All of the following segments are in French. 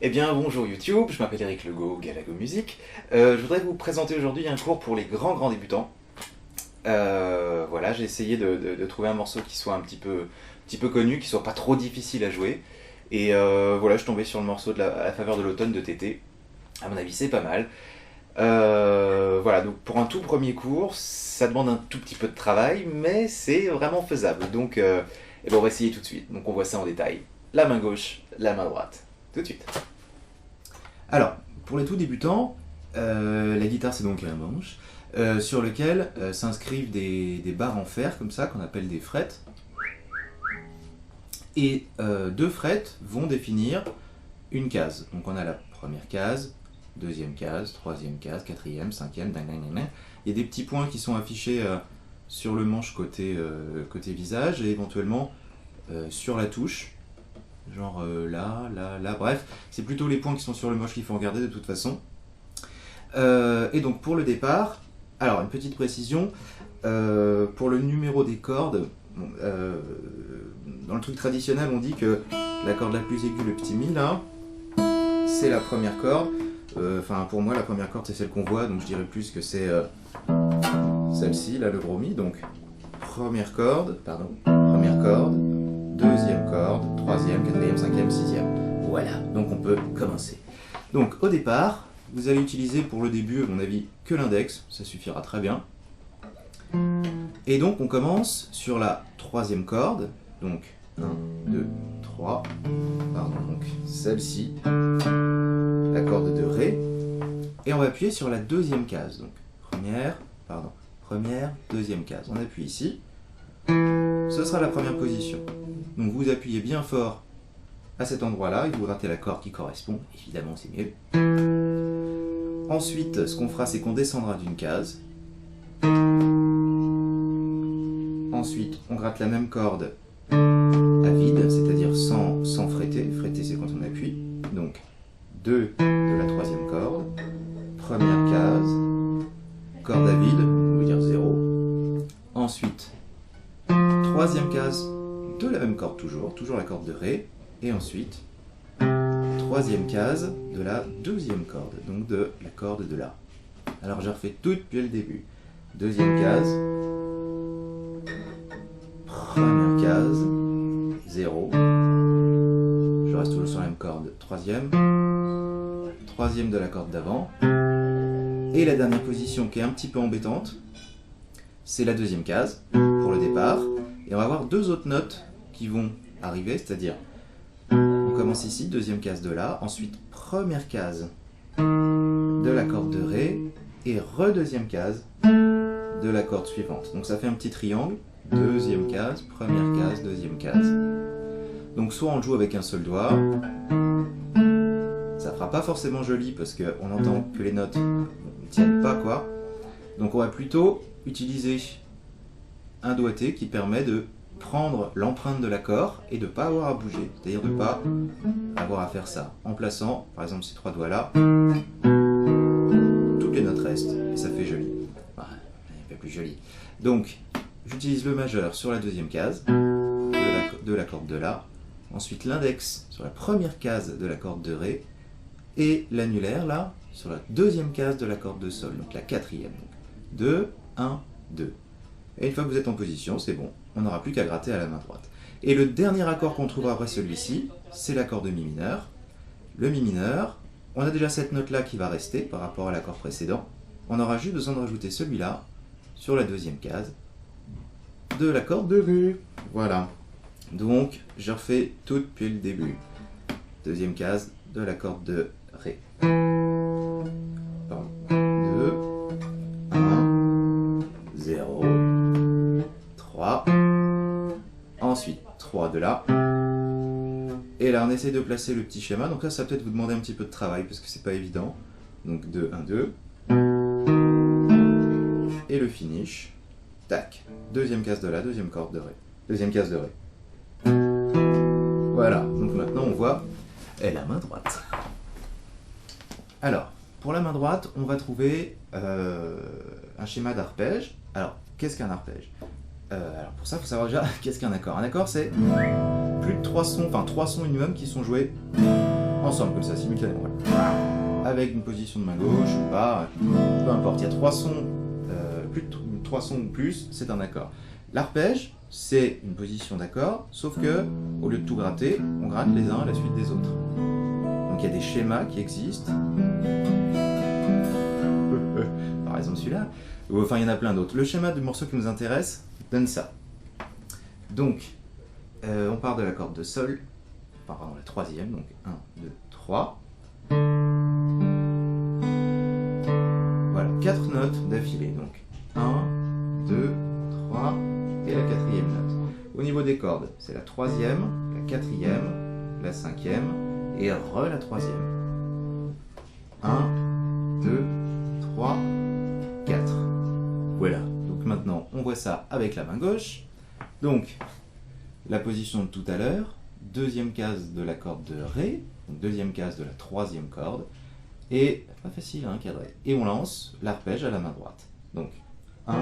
Eh bien bonjour YouTube, je m'appelle Eric Legault, Galago Music. Je voudrais vous présenter aujourd'hui un cours pour les grands débutants. Voilà, j'ai essayé de trouver un morceau qui soit un petit peu connu, qui soit pas trop difficile à jouer. Et voilà, je suis tombé sur le morceau à la faveur de l'automne de Tété. À mon avis, c'est pas mal. Voilà, donc pour un tout premier cours, ça demande un tout petit peu de travail, mais c'est vraiment faisable. Donc eh ben, on va essayer tout de suite. Donc on voit ça en détail. La main gauche, la main droite. Tout de suite. Alors, pour les tout débutants, la guitare c'est donc un manche sur lequel s'inscrivent des barres en fer comme ça qu'on appelle des frettes. Et deux frettes vont définir une case. Donc on a la première case, deuxième case, troisième case, quatrième, cinquième, il y a des petits points qui sont affichés sur le manche côté visage et éventuellement sur la touche. Genre là, bref, c'est plutôt les points qui sont sur le manche qu'il faut regarder de toute façon. Et donc pour le départ, alors une petite précision, pour le numéro des cordes, bon, dans le truc traditionnel on dit que la corde la plus aiguë, le petit mi là, c'est la première corde. Enfin pour moi la première corde c'est celle qu'on voit, donc je dirais plus que c'est celle-ci, là le gros mi, donc première corde, deuxième corde, troisième, quatrième, cinquième, sixième. Voilà, donc on peut commencer. Donc au départ, vous allez utiliser pour le début, à mon avis, que l'index, ça suffira très bien. Et donc on commence sur la troisième corde, donc 1, 2, 3, pardon, donc celle-ci, la corde de Ré, et on va appuyer sur la deuxième case, donc première, deuxième case. On appuie ici, ce sera la première position. Donc vous appuyez bien fort à cet endroit-là et vous grattez la corde qui correspond, évidemment c'est mieux. Ensuite, ce qu'on fera, c'est qu'on descendra d'une case. Ensuite, on gratte la même corde à vide, c'est-à-dire sans fretter. Fretter, c'est quand on appuie. Donc, 2 de la troisième corde, première case, corde à vide, on veut dire 0. Ensuite, troisième case de la même corde toujours la corde de Ré, et ensuite troisième case de la deuxième corde, donc de la corde de La. Alors je refais tout depuis le début. Deuxième case, première case, 0, je reste toujours sur la même corde, troisième de la corde d'avant, et la dernière position qui est un petit peu embêtante, c'est la deuxième case pour le départ. Et on va avoir deux autres notes qui vont arriver, c'est-à-dire, on commence ici, deuxième case de La, ensuite première case de la corde de Ré, et redeuxième case de la corde suivante. Donc ça fait un petit triangle, deuxième case, première case, deuxième case. Donc soit on le joue avec un seul doigt, ça fera pas forcément joli parce qu'on entend que les notes ne tiennent pas quoi. Donc on va plutôt utiliser un doigté qui permet de prendre l'empreinte de l'accord et de ne pas avoir à bouger, c'est-à-dire de ne pas avoir à faire ça. En plaçant, par exemple, ces trois doigts-là, toutes les notes restent et ça fait joli. Enfin, un peu plus joli. Donc, j'utilise le majeur sur la deuxième case de la corde de La, ensuite l'index sur la première case de la corde de Ré, et l'annulaire, là, sur la deuxième case de la corde de Sol, donc la quatrième. 2, 1, 2. Et une fois que vous êtes en position, c'est bon, on n'aura plus qu'à gratter à la main droite. Et le dernier accord qu'on trouvera après celui-ci, c'est l'accord de Mi mineur. Le Mi mineur, on a déjà cette note-là qui va rester par rapport à l'accord précédent. On aura juste besoin de rajouter celui-là sur la deuxième case de l'accord de Ré. Voilà. Donc, je refais tout depuis le début. Deuxième case de l'accord de Ré. 2, 1, 0, 3, ensuite 3 de La, et là on essaie de placer le petit schéma, donc là ça va peut-être vous demander un petit peu de travail parce que c'est pas évident, donc 2, 1, 2, et le finish, tac, deuxième case de La, deuxième corde de Ré, deuxième case de Ré. Voilà, donc maintenant on voit la main droite. Alors, pour la main droite, on va trouver un schéma d'arpège. Alors, qu'est-ce qu'un arpège? Alors pour ça, il faut savoir déjà qu'est-ce qu'un accord. Un accord, c'est plus de 3 sons, enfin 3 sons minimum qui sont joués ensemble, comme ça, simultanément. Voilà. Avec une position de main gauche, pas, peu importe, il y a 3 sons, plus de 3 sons ou plus, c'est un accord. L'arpège, c'est une position d'accord, sauf que, au lieu de tout gratter, on gratte les uns à la suite des autres. Donc il y a des schémas qui existent. Par exemple celui-là. Enfin, il y en a plein d'autres. Le schéma du morceau qui nous intéresse donne ça. Donc, on part de la corde de sol, enfin, pardon, la troisième, donc 1, 2, 3. Voilà, 4 notes d'affilée, donc 1, 2, 3, et la 4e note. Au niveau des cordes, c'est la 3e, la 4e, la 5e, et re la 3e. 1, 2, 3, 4. Voilà, donc maintenant on voit ça avec la main gauche. Donc, la position de tout à l'heure, deuxième case de la corde de Ré, donc deuxième case de la 3e corde, et, pas facile, hein, cadré, et on lance l'arpège à la main droite. Donc, 1,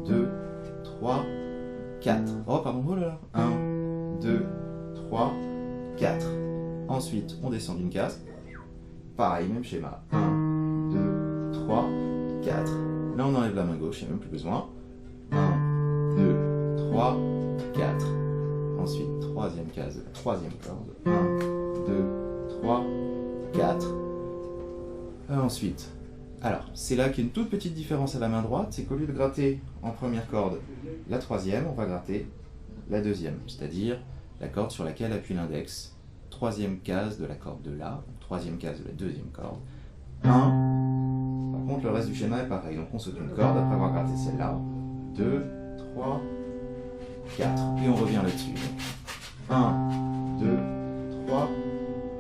2, 3, 4. Oh, pardon, oh là là. 1, 2, 3, 4. Ensuite, on descend d'une case. Pareil, même schéma. 1, 2, 3, 4. Là, on enlève la main gauche, il n'y a même plus besoin. 1, 2, 3, 4. Ensuite, troisième case de la 3e corde. 1, 2, 3, 4. Ensuite, alors, c'est là qu'il y a une toute petite différence à la main droite, c'est qu'au lieu de gratter en première corde la 3e, on va gratter la 2e, c'est-à-dire la corde sur laquelle appuie l'index. 3e case de la corde de La, 3e case de la 2e corde. 1. Par contre, le reste du schéma est pareil, donc on saute une corde après avoir gratté celle-là. 2, 3, 4. Et on revient là-dessus. 1, 2, 3,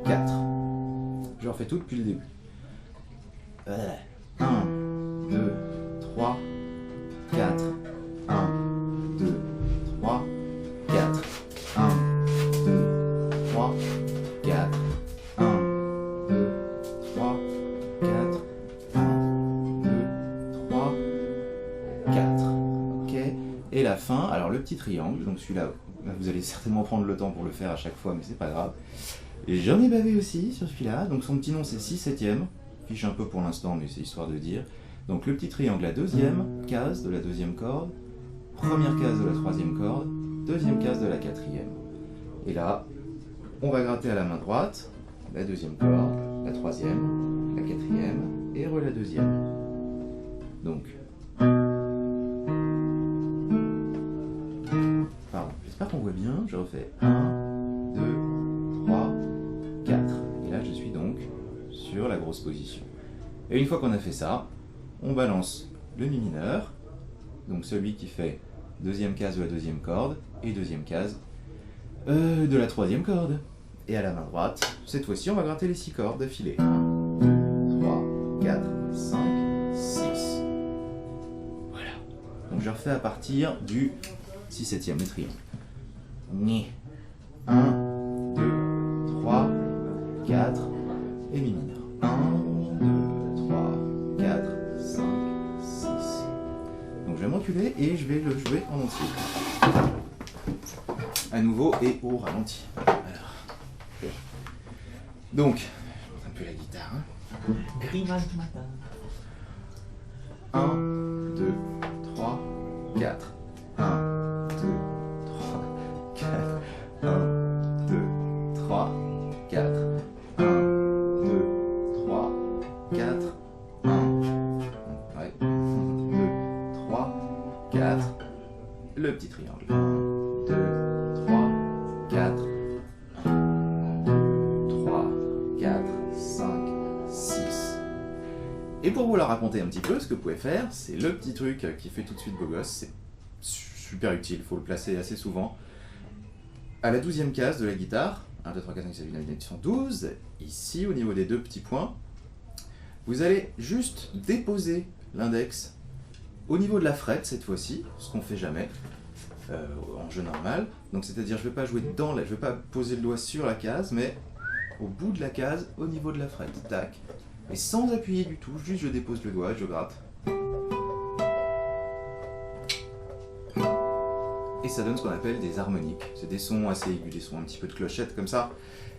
4. Je refais tout depuis le début. 1, 2, 3, 4. 1, 2, 3, 4. 1, 2, 3, 4. 1, 2, 3, 4. 1, 2, 3, 4. Ok. Et la fin, alors le petit triangle, donc celui-là, vous allez certainement prendre le temps pour le faire à chaque fois, mais c'est pas grave. Et j'en ai bavé aussi sur celui-là, donc son petit nom c'est 6/7. Fiche un peu pour l'instant, mais c'est histoire de dire. Donc le petit triangle, la 2e case de la 2e corde, première case de la 3e corde, 2e case de la 4e. Et là, on va gratter à la main droite la 2e corde, la 3e, la 4e et la 2e. Donc, pardon, j'espère qu'on voit bien, je refais 1, 2, 3, 4. Et là, je suis donc sur la grosse position. Et une fois qu'on a fait ça, on balance le mi mineur, donc celui qui fait 2e case de la 2e corde et 2e case de la 3e corde. Et à la main droite, cette fois-ci, on va gratter les 6 cordes d'affilée. 1, 2, 3, 4, 5, 6. Voilà. Donc je refais à partir du 6/7, le triangle. 1, 2, 3, 4 et mi mineur. 1, 2, 3, 4, 5, 6. Donc je vais m'enculer et je vais le jouer en entier. À nouveau et au ralenti. Alors. Donc, je monte un peu la guitare. Grimace du matin. 1, 2, 3, 4. 1, 2, 3, 4. 1, 2, 3, 4. 1, 2, 3, 4. 1. Ouais. 2, 3, 4. Le petit triangle. 1, 2, 3, 4. 1, 2, 3, 4, 5, 6. Et pour vous la raconter un petit peu, ce que vous pouvez faire, c'est le petit truc qui fait tout de suite beau gosse. C'est super utile, il faut le placer assez souvent. À la 12e case de la guitare, 1, 2, 3, 4, 5, 6, 7, 8, 9, 10, 12, ici au niveau des deux petits points, vous allez juste déposer l'index au niveau de la frette cette fois-ci, ce qu'on ne fait jamais en jeu normal. Donc c'est-à-dire je ne vais pas jouer dans je vais pas poser le doigt sur la case, mais au bout de la case, au niveau de la frette. Tac. Et sans appuyer du tout, juste je dépose le doigt et je gratte. Et ça donne ce qu'on appelle des harmoniques. C'est des sons assez aigus, des sons un petit peu de clochette comme ça.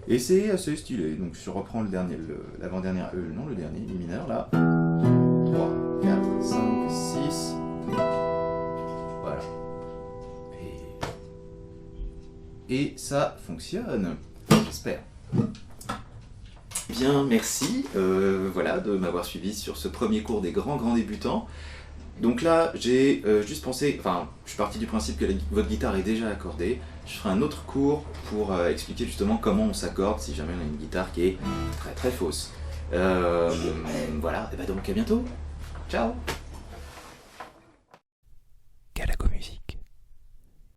Et c'est assez stylé. Donc je reprends le dernier, l'avant-dernier, non le dernier, mi mineur là. 3, 4, 5, 6. Voilà. Et ça fonctionne. J'espère. Bien, merci voilà, de m'avoir suivi sur ce premier cours des grands débutants. Donc là, j'ai juste pensé, enfin, je suis parti du principe que votre guitare est déjà accordée. Je ferai un autre cours pour expliquer justement comment on s'accorde si jamais on a une guitare qui est très fausse. Voilà, et bah donc à bientôt. Ciao.